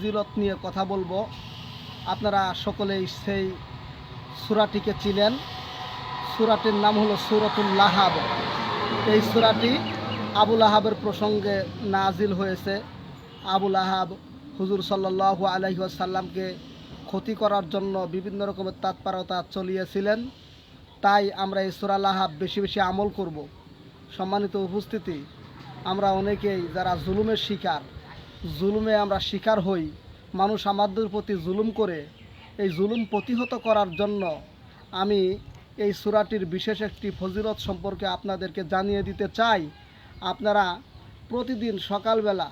ফজিলত নিয়ে কথা বলবো। আপনারা সকলেই সেই সূরাটিকে চিনেন। সূরাটির নাম হলো সূরাতুল লাহাব। এই সূরাটি আবু লাহাবের প্রসঙ্গে নাজিল হয়েছে। আবু লাহাব হুজুর সাল্লাল্লাহু আলাইহি ওয়াসাল্লামকে ক্ষতি করার জন্য বিভিন্ন রকমের তৎপরতা চলিয়েছিলেন। তাই আমরা এই সূরা লাহাব বেশি বেশি আমল করব। সম্মানিত উপস্থিতি, আমরা অনেকেই যারা জুলুমের শিকার, জুলুমে আমরা শিকার হই, মানুষ আমাদের প্রতি জুলুম করে, এই জুলুম প্রতিহত করার জন্য আমি এই সূরাটির বিশেষ একটি ফজিলত সম্পর্কে আপনাদেরকে জানিয়ে দিতে চাই। আপনারা প্রতিদিন সকালবেলা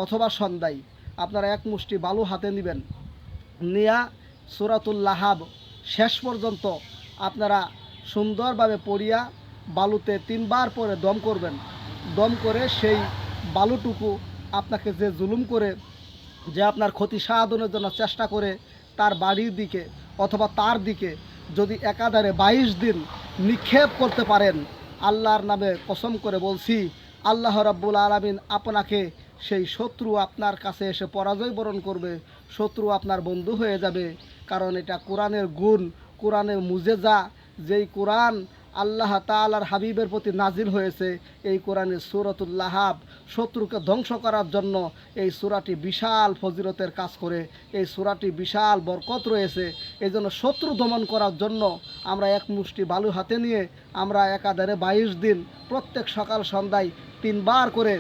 অথবা সন্ধ্যায় আপনারা এক মুষ্টি বালু হাতে নেবেন, নিয়া সূরাতুল লাহাব শেষ পর্যন্ত আপনারা সুন্দরভাবে পড়িয়া বালুতে 3 বার পরে দম করবেন। দম করে সেই বালুটুকু আপনাকে যে জুলুম করে, যে আপনার ক্ষতি সাধনের জন্য চেষ্টা করে, তার বাড়ির দিকে অথবা তার দিকে যদি একাধারে 22 দিন নিক্ষেপ করতে পারেন, আল্লাহর নামে কসম করে বলছি, আল্লাহ রাব্বুল আলামিন আপনাকে সেই শত্রু আপনার কাছে এসে পরাজয় বরণ করবে, শত্রু আপনার বন্ধু হয়ে যাবে। কারণ এটা কোরআনের গুণ, কোরআনের মুজেজা। যেই কোরআন আল্লাহ তাআলার হাবিবের প্রতি নাজিল হয়েছে, এই কোরআনের সূরাতুল লাহাব শত্রুকে ধ্বংস করার জন্য এই সূরাটি বিশাল ফজিলতের কাজ করে, এই সূরাটি বিশাল বরকত রয়েছে। এই জন্য শত্রু দমন করার জন্য আমরা এক মুষ্টি বালু হাতে নিয়ে আমরা একাধারে 22 দিন প্রত্যেক সকাল সন্ধ্যায় 3 বার করে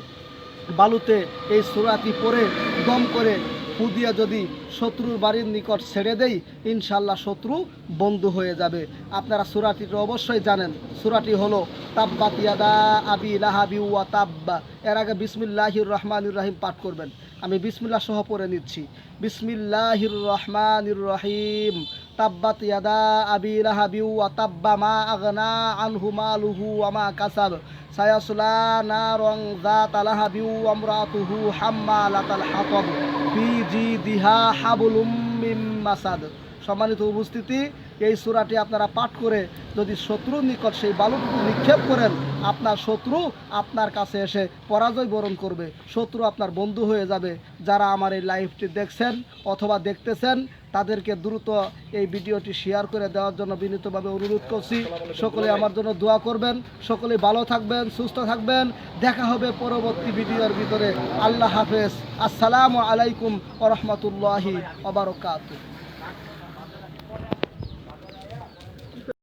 বালুতে এই সূরাটি পড়ে দম করে ফু দিয়া যদি শত্রুর বাড়ির নিকট ছেড়ে দেই, ইনশাল্লাহ শত্রু বন্ধু হয়ে যাবে। আপনারা সূরাটি তো অবশ্যই জানেন। সূরাটি হলো তাব্বাত ইয়াদা আবি লাহাবি ওয়া তাব্বা। এর আগে বিসমিল্লাহির রহমানির রহিম পাঠ করবেন। আমি বিসমিল্লাহ সহ পড়ে নিচ্ছি। বিসমিল্লাহির রহমানির রহিম। তাব্বাত ইয়াদা আবি লাহাবি ওয়া তাব্বা মা আগনা আনহু মালুহু ওয়া মা কাসাব সায়াসলা নারন যাতা লাহাবি ওয়া আমরাতুহু হাম্মালাতাল হাতাব ফি জিদিহা হাবলুম মিন মাসাদ। সম্মানিত উপস্থিতি, এই সূরাটি আপনারা পাঠ করে যদি শত্রুর নিকট সেই বালুটুকু নিক্ষেপ করেন, আপনার শত্রু আপনার কাছে এসে পরাজয় বরণ করবে, শত্রু আপনার বন্ধু হয়ে যাবে। যারা আমার এই লাইভটি দেখছেন অথবা দেখতেছেন, তাদেরকে দ্রুত এই ভিডিওটি শেয়ার করে দেওয়ার জন্য বিনীতভাবে অনুরোধ করছি। সকলে আমার জন্য দোয়া করবেন। সকলে ভালো থাকবেন, সুস্থ থাকবেন। দেখা হবে পরবর্তী ভিডিওর ভিতরে। আল্লাহ হাফেজ। আসসালামু আলাইকুম ওয়া রাহমাতুল্লাহি ওয়া বারাকাতুহু।